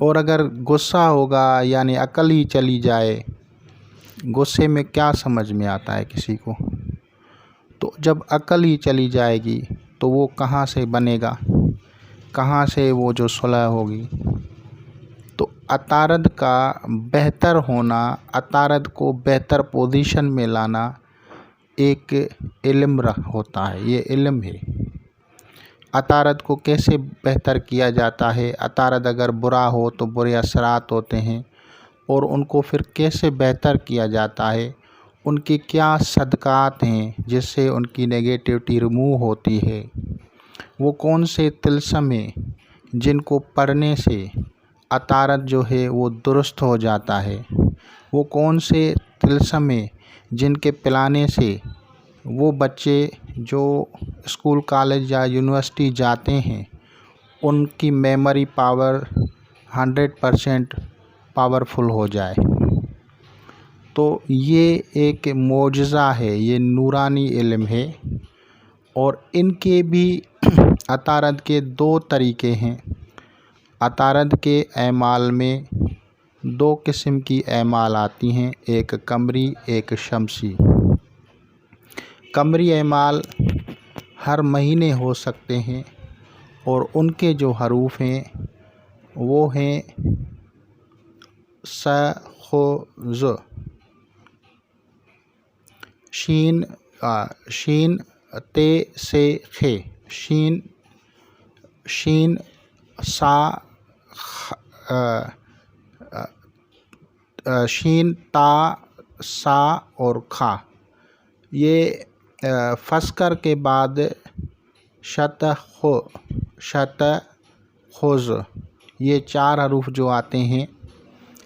اور اگر غصہ ہوگا یعنی عقل ہی چلی جائے، غصے میں کیا سمجھ میں آتا ہے کسی کو؟ تو جب عقل ہی چلی جائے گی تو وہ کہاں سے بنے گا، کہاں سے وہ جو صلح ہوگی؟ تو عطارد کا بہتر ہونا، عطارد کو بہتر پوزیشن میں لانا ایک علم ہوتا ہے، یہ علم ہے۔ عطارد کو کیسے بہتر کیا جاتا ہے؟ عطارد اگر برا ہو تو برے اثرات ہوتے ہیں، اور ان کو پھر کیسے بہتر کیا جاتا ہے؟ ان کی کیا صدقات ہیں جس سے ان کی نگیٹیوٹی ریموو ہوتی ہے؟ وہ کون سے طلسم ہیں جن کو پڑھنے سے عطارد جو ہے وہ درست ہو جاتا ہے؟ وہ کون سے طلسم ہیں جن کے پلانے سے وہ بچے جو اسکول کالج یا یونیورسٹی جاتے ہیں ان کی میموری پاور 100% پاورفل ہو جائے؟ تو یہ ایک معجزہ ہے، یہ نورانی علم ہے۔ اور ان کے بھی عطارد کے 2 طریقے ہیں۔ عطارد کے اعمال میں 2 قسم کی اعمال آتی ہیں، ایک قمری، ایک شمسی۔ قمری اعمال ہر مہینے ہو سکتے ہیں، اور ان کے جو حروف ہیں وہ ہیں س، خ، ز، شین، تے، سے، خے، شین، سا، شین، تا، سا اور کھا۔ یہ فسکر کے بعد شت، خو، شت، خوز، یہ 4 حروف جو آتے ہیں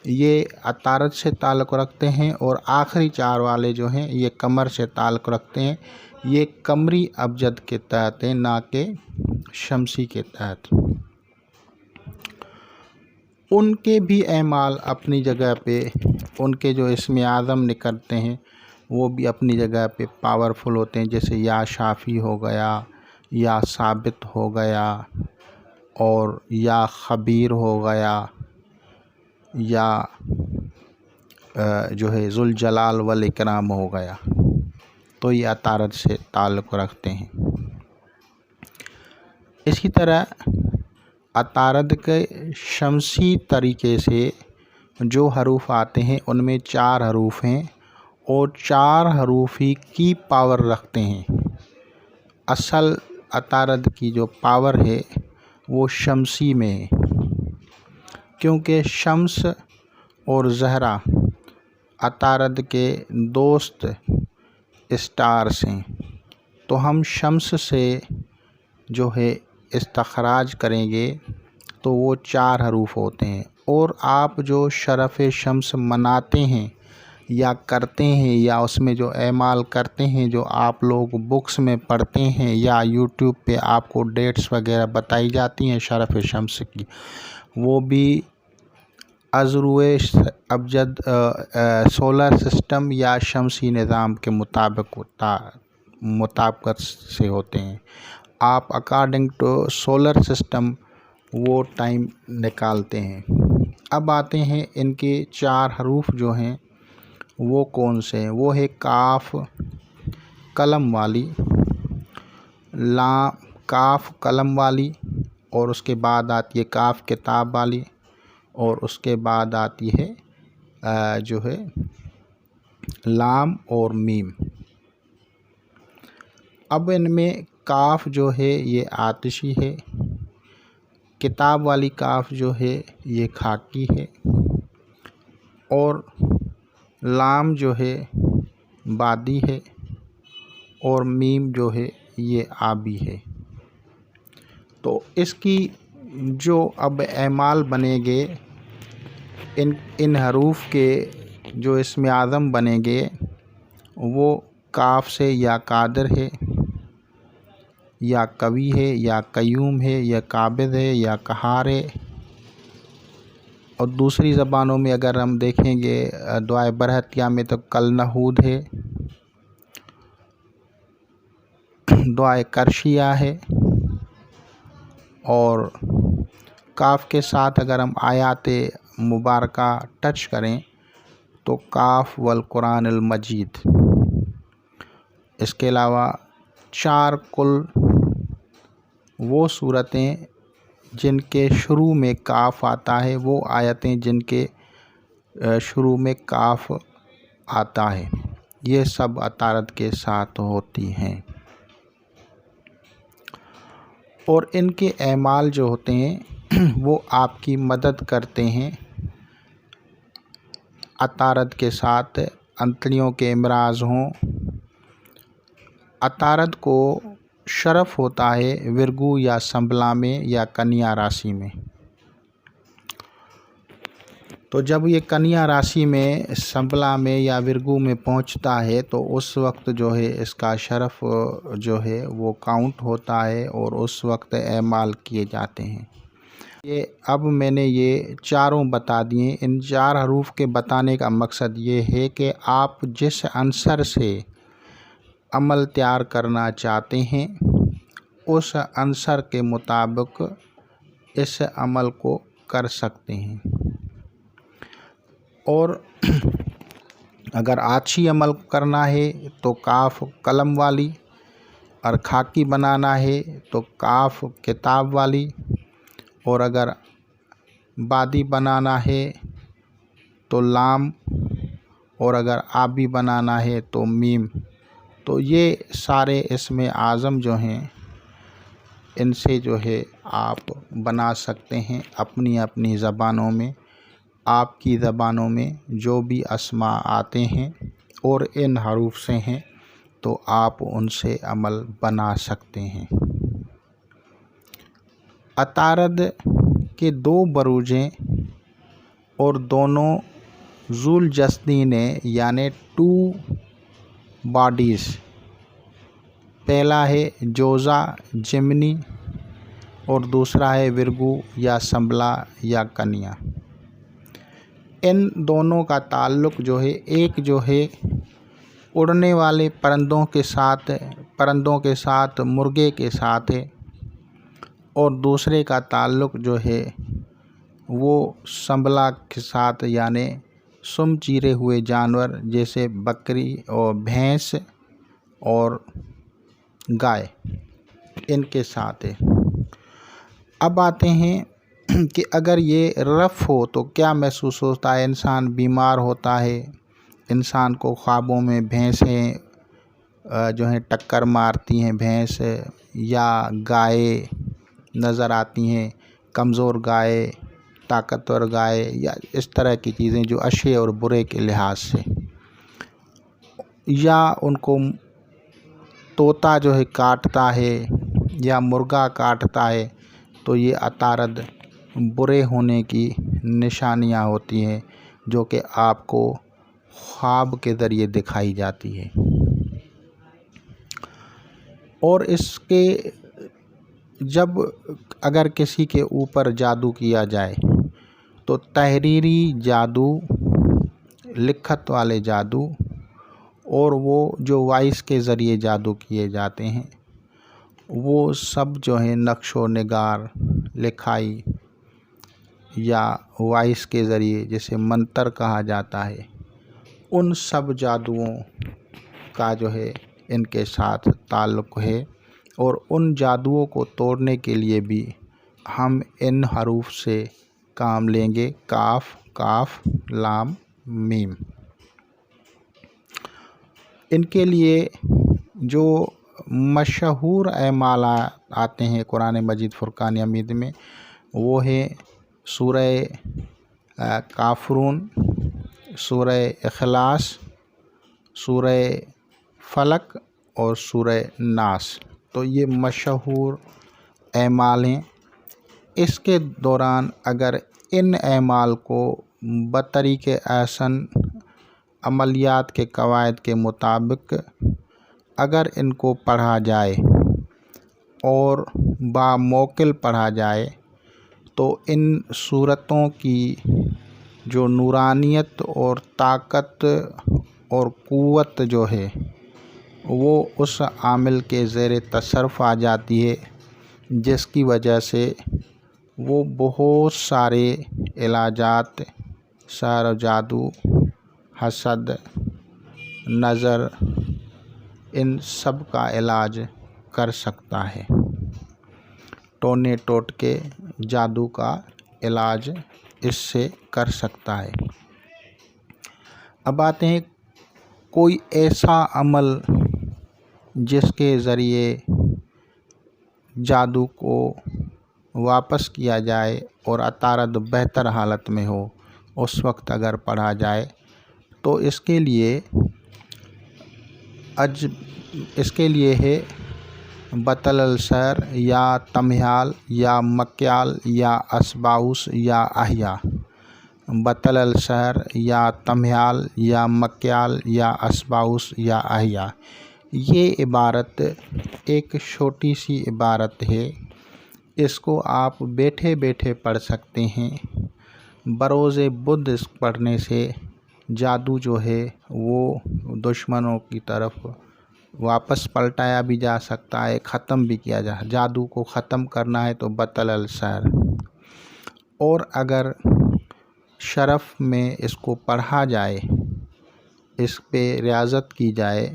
یہ عطارد سے تعلق رکھتے ہیں، اور آخری 4 والے جو ہیں یہ قمر سے تعلق رکھتے ہیں۔ یہ قمری ابجد کے تحت ہیں، نہ کہ شمسی کے تحت۔ ان کے بھی اعمال اپنی جگہ پہ، ان کے جو اسم اعظم نکلتے ہیں وہ بھی اپنی جگہ پہ پاورفل ہوتے ہیں، جیسے یا شافی ہو گیا، یا ثابت ہو گیا، اور یا خبیر ہو گیا، یا جو ہے ذوالجلال والاکرام ہو گیا۔ تو یہ عطارد سے تعلق رکھتے ہیں۔ اسی طرح عطارد کے شمسی طریقے سے جو حروف آتے ہیں ان میں 4 حروف ہیں، اور 4 حروف ہی کی پاور رکھتے ہیں۔ اصل عطارد کی جو پاور ہے وہ شمسی میں ہے، کیونکہ شمس اور زہرہ عطارد کے دوست اسٹارز ہیں۔ تو ہم شمس سے جو ہے استخراج کریں گے تو وہ 4 حروف ہوتے ہیں۔ اور آپ جو شرف شمس مناتے ہیں یا کرتے ہیں، یا اس میں جو اعمال کرتے ہیں جو آپ لوگ بکس میں پڑھتے ہیں، یا یوٹیوب پہ آپ کو ڈیٹس وغیرہ بتائی جاتی ہیں شرف شمس کی، وہ بھی ازروِ ابجد سولر سسٹم یا شمسی نظام کے مطابقت سے ہوتے ہیں۔ آپ اکارڈنگ ٹو سولر سسٹم وہ ٹائم نکالتے ہیں۔ اب آتے ہیں ان کے 4 حروف جو ہیں وہ کون سے ہیں؟ وہ ہے کاف قلم والی، لام کاف قلم والی، اور اس کے بعد آتی ہے کاف کتاب والی، اور اس کے بعد آتی ہے جو ہے لام اور میم۔ اب ان میں کاف جو ہے یہ آتشی ہے، کتاب والی کاف جو ہے یہ خاکی ہے، اور لام جو ہے بادی ہے، اور میم جو ہے یہ آبی ہے۔ تو اس کی جو اب اعمال بنیں گے، ان حروف کے جو اسم اعظم بنیں گے وہ کاف سے یا قادر ہے، یا قوی ہے، یا قیوم ہے، یا قابض ہے، یا قہار ہے۔ اور دوسری زبانوں میں اگر ہم دیکھیں گے دعائے برحتیہ میں تو کل نحود ہے، دعائے کرشیہ ہے، اور کاف کے ساتھ اگر ہم آیات مبارکہ ٹچ کریں تو کاف والقرآن المجید، اس کے علاوہ 4 کل وہ صورتیں جن کے شروع میں کاف آتا ہے، وہ آیتیں جن کے شروع میں کاف آتا ہے، یہ سب عطارد کے ساتھ ہوتی ہیں۔ اور ان کے اعمال جو ہوتے ہیں وہ آپ کی مدد کرتے ہیں عطارد کے ساتھ، انتڑیوں کے امراض ہوں۔ عطارد کو شرف ہوتا ہے ورگو یا سنبلا میں یا کنیا راشی میں، تو جب یہ کنیا راشی میں، سنبلا میں یا ورگو میں پہنچتا ہے تو اس وقت جو ہے اس کا شرف جو ہے وہ کاؤنٹ ہوتا ہے اور اس وقت اعمال کیے جاتے ہیں۔ یہ اب میں نے یہ چاروں بتا دیے۔ ان 4 حروف کے بتانے کا مقصد یہ ہے کہ آپ جس عنصر سے عمل تیار کرنا چاہتے ہیں اس عنصر کے مطابق اس عمل کو کر سکتے ہیں۔ اور اگر آچھی عمل کرنا ہے تو کاف قلم والی، اور خاکی بنانا ہے تو کاف کتاب والی، اور اگر بادی بنانا ہے تو لام، اور اگر آبی بنانا ہے تو میم۔ تو یہ سارے اسم اعظم جو ہیں ان سے جو ہے آپ بنا سکتے ہیں اپنی اپنی زبانوں میں۔ آپ کی زبانوں میں جو بھی اسماء آتے ہیں اور ان حروف سے ہیں تو آپ ان سے عمل بنا سکتے ہیں۔ عطارد کے 2 بروج ہیں اور دونوں ذو الجسدین ہیں، یعنی 2 باڈیز۔ پہلا ہے جوزا جمنی اور دوسرا ہے ورگو یا سنبلا یا کنیا۔ ان دونوں کا تعلق جو ہے، ایک جو ہے اڑنے والے پرندوں کے ساتھ مرغے کے ساتھ ہے، اور دوسرے کا تعلق جو ہے وہ سنبلا کے ساتھ، یعنی سم چیرے ہوئے جانور جیسے بکری اور بھینس اور گائے، ان کے ساتھ ہے۔ اب آتے ہیں کہ اگر یہ رف ہو تو کیا محسوس ہوتا ہے؟ انسان بیمار ہوتا ہے، انسان کو خوابوں میں بھینسیں جو ہیں ٹکر مارتی ہیں، بھینس یا گائے نظر آتی ہیں، کمزور گائے، طاقتور گائے، یا اس طرح کی چیزیں جو اچھے اور برے کے لحاظ سے، یا ان کو طوطا جو ہے کاٹتا ہے یا مرغا کاٹتا ہے، تو یہ عطارد برے ہونے کی نشانیاں ہوتی ہیں جو کہ آپ کو خواب کے ذریعے دکھائی جاتی ہے۔ اور اس کے جب اگر کسی کے اوپر جادو کیا جائے تو تحریری جادو، لکھت والے جادو، اور وہ جو وائس کے ذریعے جادو کیے جاتے ہیں وہ سب جو ہیں نقش و نگار، لکھائی یا وائس کے ذریعے جسے منتر کہا جاتا ہے، ان سب جادوؤں کا جو ہے ان کے ساتھ تعلق ہے۔ اور ان جادوؤں کو توڑنے کے لیے بھی ہم ان حروف سے کام لیں گے، کاف، کاف، لام، میم۔ ان کے لیے جو مشہور اعمال آتے ہیں قرآن مجید فرقان حمید میں، وہ ہے سورہ کافرون، سورہ اخلاص، سورہ فلق اور سورہ ناس۔ تو یہ مشہور اعمال ہیں۔ اس کے دوران اگر ان اعمال کو بطریق احسن عملیات کے قواعد کے مطابق اگر ان کو پڑھا جائے اور باموکل پڑھا جائے تو ان صورتوں کی جو نورانیت اور طاقت اور قوت جو ہے وہ اس عامل کے زیر تصرف آ جاتی ہے، جس کی وجہ سے وہ بہت سارے علاجات سحر و جادو، حسد، نظر، ان سب کا علاج کر سکتا ہے۔ ٹونے ٹوٹکے جادو کا علاج اس سے کر سکتا ہے۔ اب آتے ہیں کوئی ایسا عمل جس کے ذریعے جادو کو واپس کیا جائے اور عطارد بہتر حالت میں ہو، اس وقت اگر پڑھا جائے تو اس کے لیے ہے بطل السحر یا تمہال یا مکیال یا اسباؤس یا احیا۔ بطل السحر یا تمہال یا مکیال یا اسباؤس یا احیا، یہ عبارت ایک چھوٹی سی عبارت ہے۔ اس کو آپ بیٹھے بیٹھے پڑھ سکتے ہیں۔ بروز بدھ اس پڑھنے سے جادو جو ہے وہ دشمنوں کی طرف واپس پلٹایا بھی جا سکتا ہے، ختم بھی کیا جا۔ جادو کو ختم کرنا ہے تو بطل السحر، اور اگر شرف میں اس کو پڑھا جائے، اس پہ ریاضت کی جائے،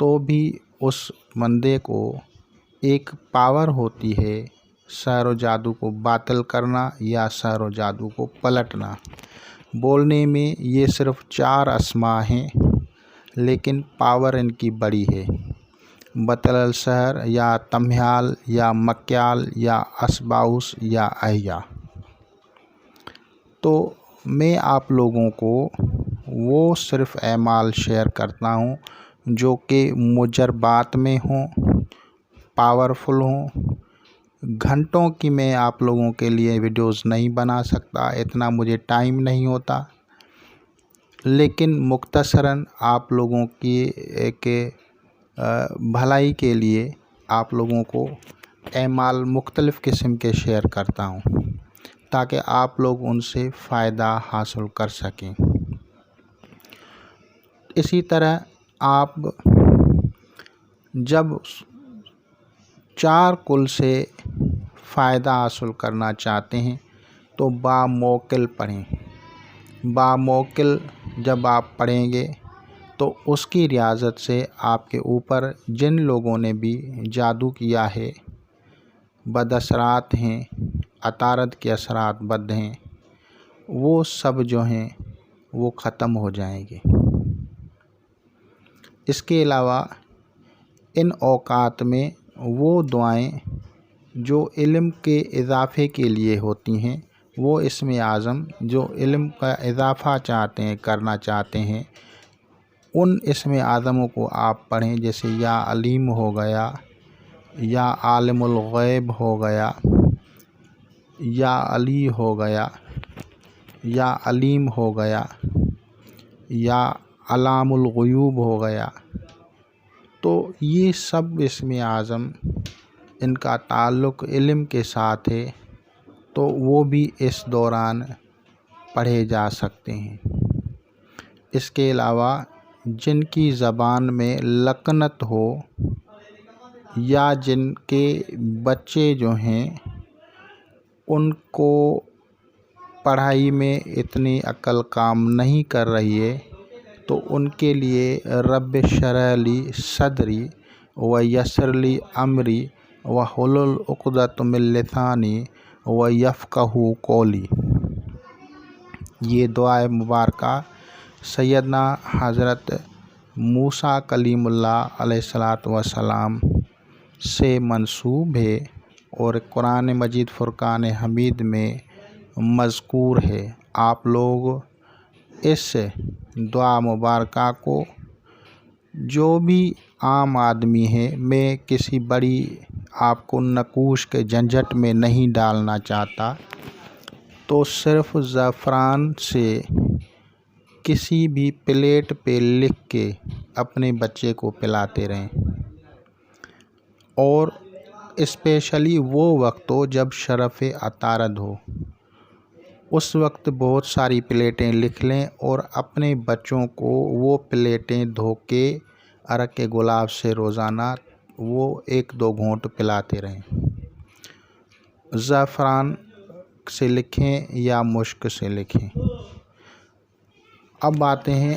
تو بھی اس بندے کو ایک پاور ہوتی ہے سحر و جادو کو باطل کرنا یا سحر و جادو کو پلٹنا۔ بولنے میں یہ صرف 4 اسماء ہیں لیکن پاور ان کی بڑی ہے۔ بطل السحر یا تمہال یا مکیال یا اسباؤس یا احیا۔ تو میں آپ لوگوں کو وہ صرف اعمال شیئر کرتا ہوں جو کہ مجربات میں ہوں، پاورفل ہوں۔ گھنٹوں کی میں آپ لوگوں کے لیے ویڈیوز نہیں بنا سکتا، اتنا مجھے ٹائم نہیں ہوتا، لیکن مختصراً آپ لوگوں کی ایک بھلائی کے لیے آپ لوگوں کو اعمال مختلف قسم کے شیئر کرتا ہوں تاکہ آپ لوگ ان سے فائدہ حاصل کر سکیں۔ اسی طرح آپ جب 4 کل سے فائدہ حاصل کرنا چاہتے ہیں تو باموکل پڑھیں۔ باموکل جب آپ پڑھیں گے تو اس کی ریاضت سے آپ کے اوپر جن لوگوں نے بھی جادو کیا ہے، بد اثرات ہیں، عطارد کے اثرات بد ہیں، وہ سب جو ہیں وہ ختم ہو جائیں گے۔ اس کے علاوہ ان اوقات میں وہ دعائیں جو علم کے اضافے کے لیے ہوتی ہیں، وہ اسم اعظم جو علم کا اضافہ چاہتے ہیں، کرنا چاہتے ہیں، ان اسم اعظموں کو آپ پڑھیں، جیسے یا علیم ہو گیا، یا عالم الغیب ہو گیا، یا علی ہو گیا، یا علیم ہو گیا، یا علام الغیوب ہو گیا۔ تو یہ سب اسم اعظم ان کا تعلق علم کے ساتھ ہے، تو وہ بھی اس دوران پڑھے جا سکتے ہیں۔ اس کے علاوہ جن کی زبان میں لکنت ہو یا جن کے بچے جو ہیں ان کو پڑھائی میں اتنی عقل کام نہیں کر رہی ہے، تو ان کے لیے رب اشرح لی صدری ویسر لی امری واحلل عقدۃ من لسانی یفقہوا قولی، یہ دعائے مبارکہ سیدنا حضرت موسیٰ کلیم اللہ علیہ الصلاۃ والسلام سے منسوب ہے اور قرآن مجید فرقان حمید میں مذکور ہے۔ آپ لوگ اس دعا مبارکہ کو، جو بھی عام آدمی ہے، میں کسی بڑی آپ کو نقوش کے جھنجھٹ میں نہیں ڈالنا چاہتا، تو صرف زعفران سے کسی بھی پلیٹ پہ لکھ کے اپنے بچے کو پلاتے رہیں، اور اسپیشلی وہ وقت ہو جب شرف عطارد ہو، اس وقت بہت ساری پلیٹیں لکھ لیں اور اپنے بچوں کو وہ پلیٹیں دھو کے عرق گلاب سے روزانہ وہ 1-2 گھونٹ پلاتے رہیں۔ زعفران سے لکھیں یا مشک سے لکھیں۔ اب آتے ہیں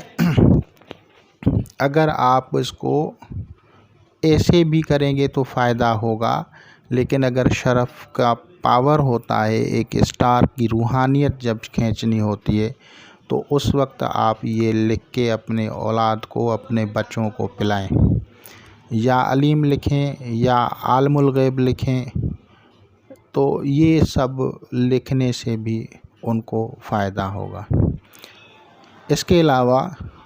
اگر آپ اس کو ایسے بھی کریں گے تو فائدہ ہوگا، لیکن اگر شرف کا پاور ہوتا ہے، ایک اسٹار کی روحانیت جب کھینچنی ہوتی ہے تو اس وقت آپ یہ لکھ کے اپنے اولاد کو، اپنے بچوں کو پلائیں، یا علیم لکھیں یا عالم الغیب لکھیں، تو یہ سب لکھنے سے بھی ان کو فائدہ ہوگا۔ اس کے علاوہ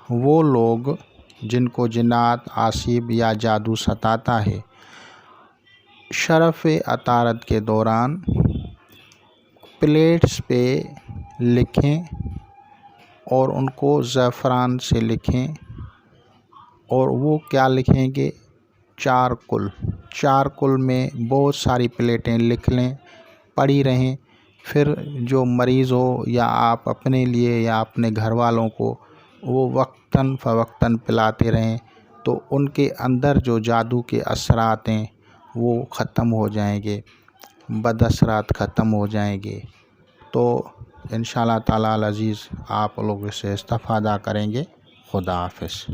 وہ لوگ جن کو جنات، عصیب یا جادو ستاتا ہے، شرف عطارد کے دوران پلیٹس پہ لکھیں اور ان کو زعفران سے لکھیں، اور وہ کیا لکھیں گے؟ چارکل میں بہت ساری پلیٹیں لکھ لیں، پڑھی رہیں، پھر جو مریض ہو یا آپ اپنے لیے یا اپنے گھر والوں کو وہ وقتاً فوقتاً پلاتے رہیں، تو ان کے اندر جو جادو کے اثرات ہیں وہ ختم ہو جائیں گے، بد اثرات ختم ہو جائیں گے۔ تو انشاءاللہ تعالی العزیز آپ لوگ اس سے استفادہ کریں گے۔ خدا حافظ۔